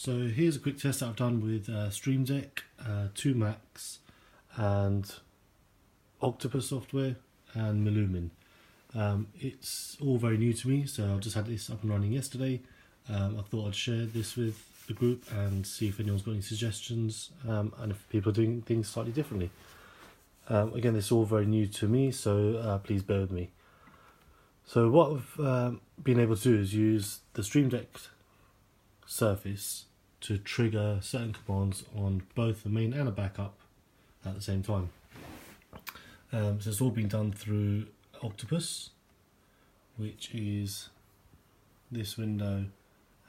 So here's a quick test that I've done with Stream Deck, 2 Macs and Octopus software and Millumin. It's all very new to me, so I just had this up and running yesterday. I thought I'd share this with the group and see if anyone's got any suggestions and if people are doing things slightly differently. Again, this is all very new to me, so please bear with me. So what I've been able to do is use the Stream Deck surface to trigger certain commands on both the main and a backup at the same time. So it's all been done through Octopus, which is this window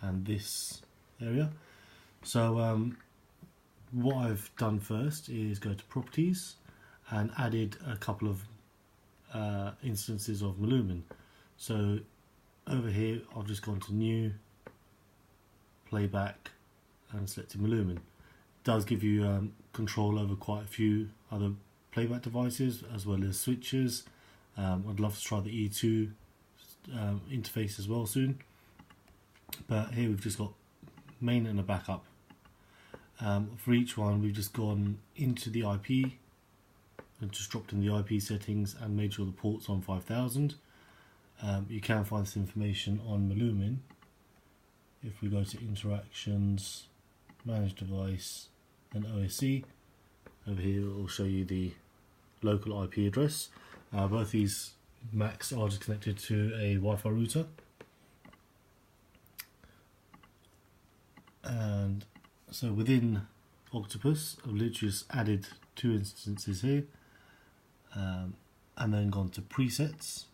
and this area. So what I've done first is go to properties and added a couple of instances of Millumin. So over here I've just gone to new, playback, and selected Millumin. It does give you control over quite a few other playback devices as well as switches. I'd love to try the E2 interface as well soon, but here we've just got main and a backup. For each one we've just gone into the IP and just dropped in the IP settings and made sure the port's on 5000. You can find this information on Millumin. If we go to interactions, manage device and OSC, over here it will show you the local IP address. Both these Macs are just connected to a Wi-Fi router, and so within Octopus I've literally just added 2 instances here, and then gone to presets,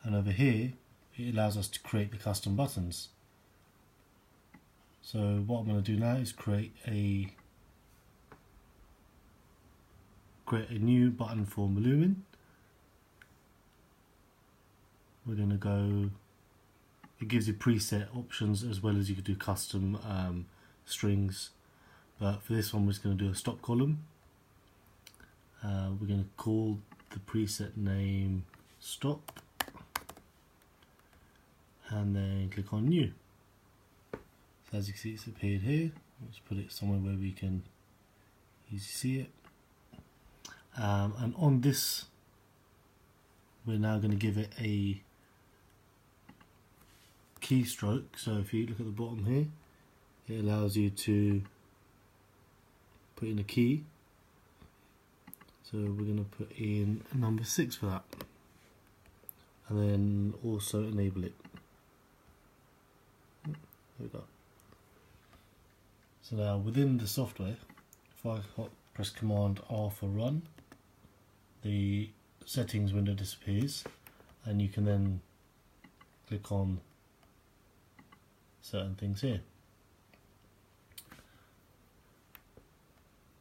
and over here it allows us to create the custom buttons. So what I'm going to do now is create a new button for Millumin. We're going to go, it gives you preset options as well as you could do custom strings, but for this one we're just going to do a stop column. We're going to call the preset name stop and then click on new. So as you can see, it's appeared here. Let's put it somewhere where we can easily see it. And on this we're now going to give it a keystroke. So if you look at the bottom here, it allows you to put in a key. So we're going to put in a number 6 for that, and then also enable it. There we go. So now within the software, if I press Command R for run, the settings window disappears and you can then click on certain things here.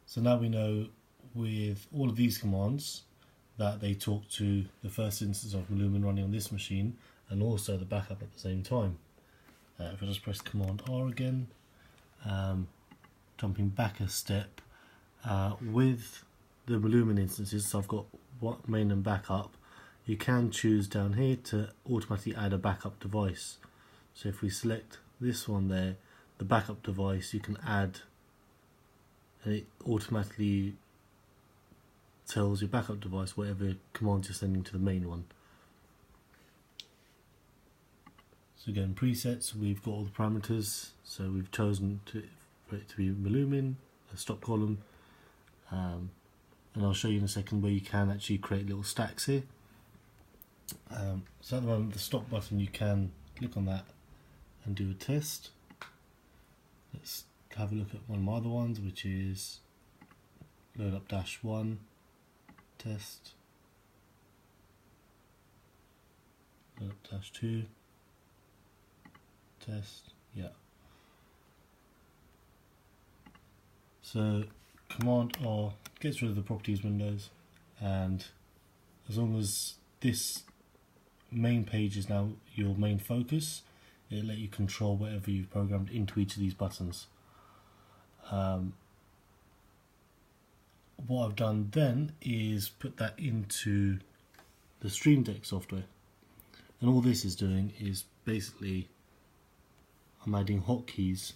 So now we know with all of these commands that they talk to the first instance of Millumin running on this machine and also the backup at the same time. If I just press Command R again, jumping back a step, with the Millumin instances, so I've got main and backup, you can choose down here to automatically add a backup device. So if we select this one there, the backup device, you can add, and it automatically tells your backup device whatever commands you're sending to the main one. So again, presets, we've got all the parameters, so we've chosen for it to be Millumin, a stop column, and I'll show you in a second where you can actually create little stacks here. So at the moment, the stop button, you can click on that and do a test. Let's have a look at one of my other ones, which is load up -1, test, load up -2, test, yeah. So Command R gets rid of the properties windows, and as long as this main page is now your main focus, it'll let you control whatever you've programmed into each of these buttons. What I've done then is put that into the Stream Deck software, and all this is doing is basically I'm adding hotkeys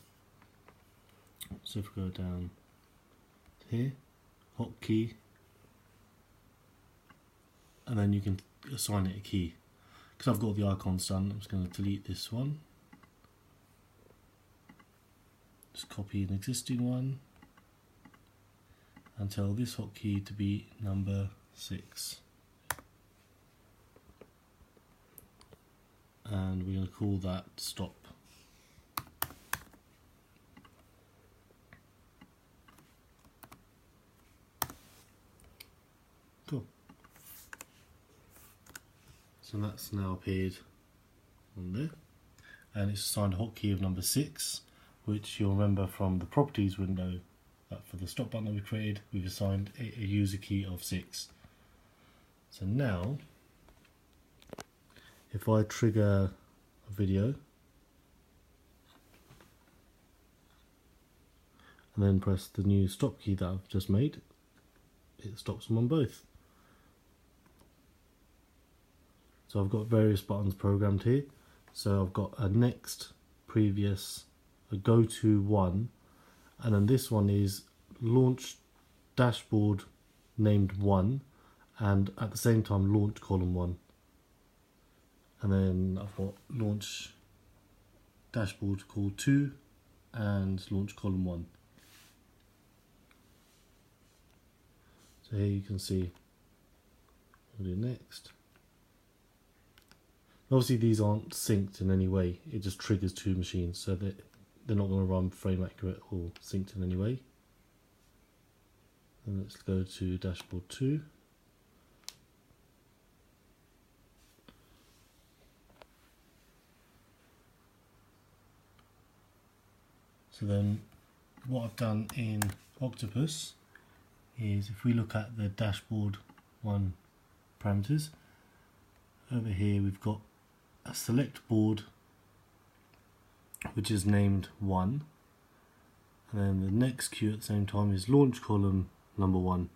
So if we go down here, hotkey, and then you can assign it a key. Because I've got the icons done, I'm just going to delete this one. Just copy an existing one and tell this hotkey to be number 6. And we're going to call that stop. Cool. So that's now appeared on there, and it's assigned a hotkey of number 6, which you'll remember from the properties window that for the stop button that we created, we've assigned a user key of 6. So now, if I trigger a video and then press the new stop key that I've just made, it stops them on both. So I've got various buttons programmed here. So I've got a next, previous, a go to one, and then this one is launch dashboard named 1, and at the same time launch column 1. And then I've got launch dashboard called 2 and launch column 1. So here you can see, we'll do next. Obviously these aren't synced in any way, it just triggers 2 machines, so that they're not going to run frame accurate or synced in any way. And let's go to dashboard 2. So then what I've done in Octopus is, if we look at the dashboard 1 parameters, over here we've got a select board which is named 1, and then the next queue at the same time is launch column number 1.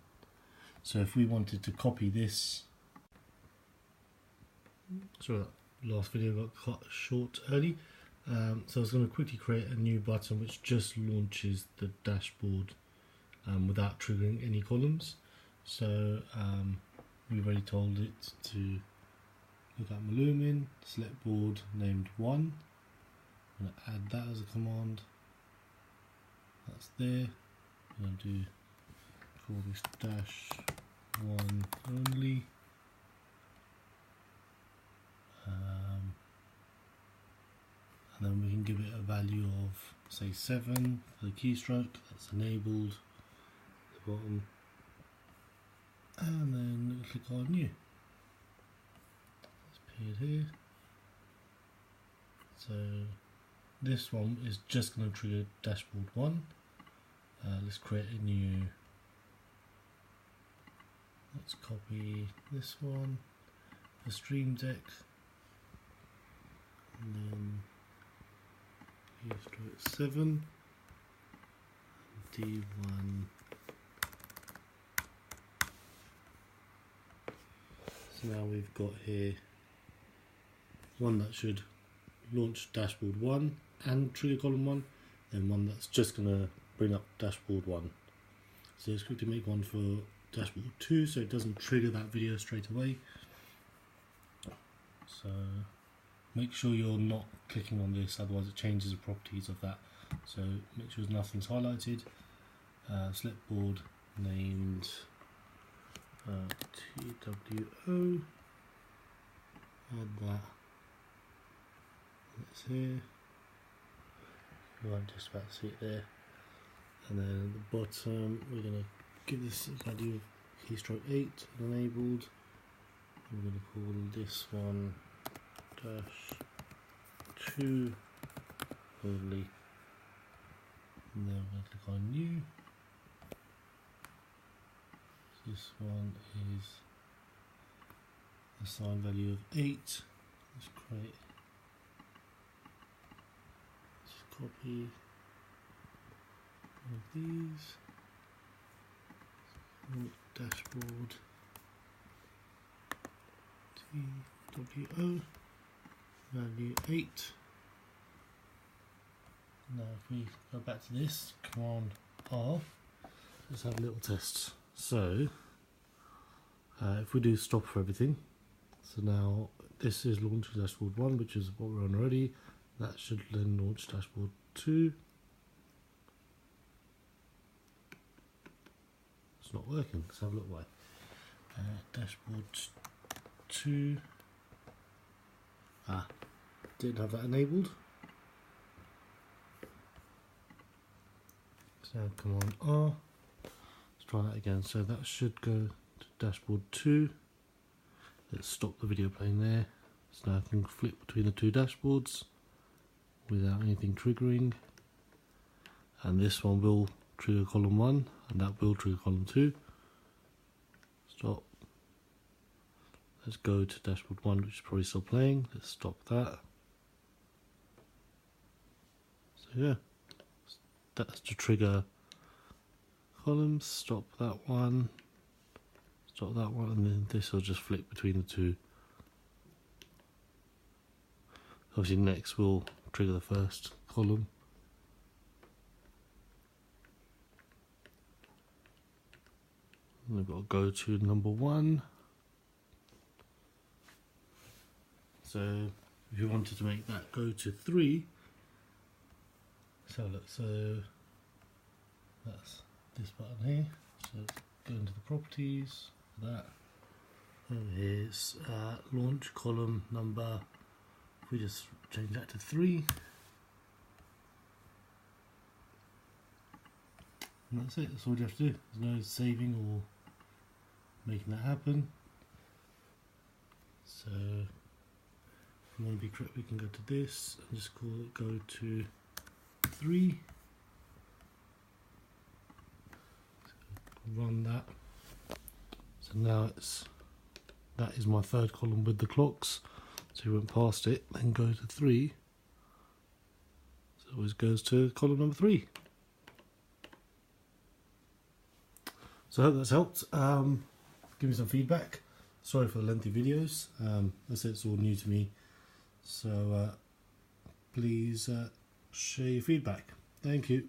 So if we wanted to copy this, sorry that last video got cut short early, so I was going to quickly create a new button which just launches the dashboard without triggering any columns. So we've already told it to look at Millumin, select board named 1. I'm going to add that as a command. That's there. I'm going to call this dash 1 only. And then we can give it a value of, say, 7 for the keystroke. That's enabled at the bottom. And then click on new. It's appeared here. So this one is just going to trigger dashboard 1. Let's create a new. Let's copy this one, the stream deck, and then keystroke 7, D1. So now we've got here one that should launch dashboard 1 and trigger column 1, and one that's just going to bring up dashboard 1. So let's quickly make one for dashboard 2 so it doesn't trigger that video straight away. So make sure you're not clicking on this, otherwise it changes the properties of that. So make sure nothing's highlighted. Select board named TWO. Add that. That's here. You won't just about see it there. And then at the bottom we're going to give this a value of keystroke 8 enabled. I'm going to call this one dash 2 only. And then we're going to click on new. This one is assigned value of 8. Let's create. Let's copy one of these. Dashboard TWO value 8. Now if we go back to this, Command R, let's have a little test. So if we do stop for everything, so now this is launch dashboard 1, which is what we're on already. That should then launch dashboard 2. It's not working, let's have a look why. Dashboard 2. Didn't have that enabled. So now Command R. Let's try that again. So that should go to dashboard 2. Let's stop the video playing there. So now I can flip between the two dashboards without anything triggering. And this one will trigger column 1, and that will trigger column 2. Stop. Let's go to dashboard 1, which is probably still playing. Let's stop that. So yeah, that's to trigger columns. Stop that one. Stop that one, and then this will just flip between the two. Obviously next we'll trigger the first column. And we've got to go to number 1. So if you wanted to make that go to 3, so look, so that's this button here. So let's go into the properties for that. And here's launch column number. If we just change that to 3, and that's it. That's all you have to do. There's no saving or making that happen. So if we want to be correct, we can go to this and just call it go to 3. So run that. So now that is my third column with the clocks. So we went past it, then go to 3. So it always goes to column number 3. So I hope that's helped. Give me some feedback. Sorry for the lengthy videos. That's it, it's all new to me. So please share your feedback. Thank you.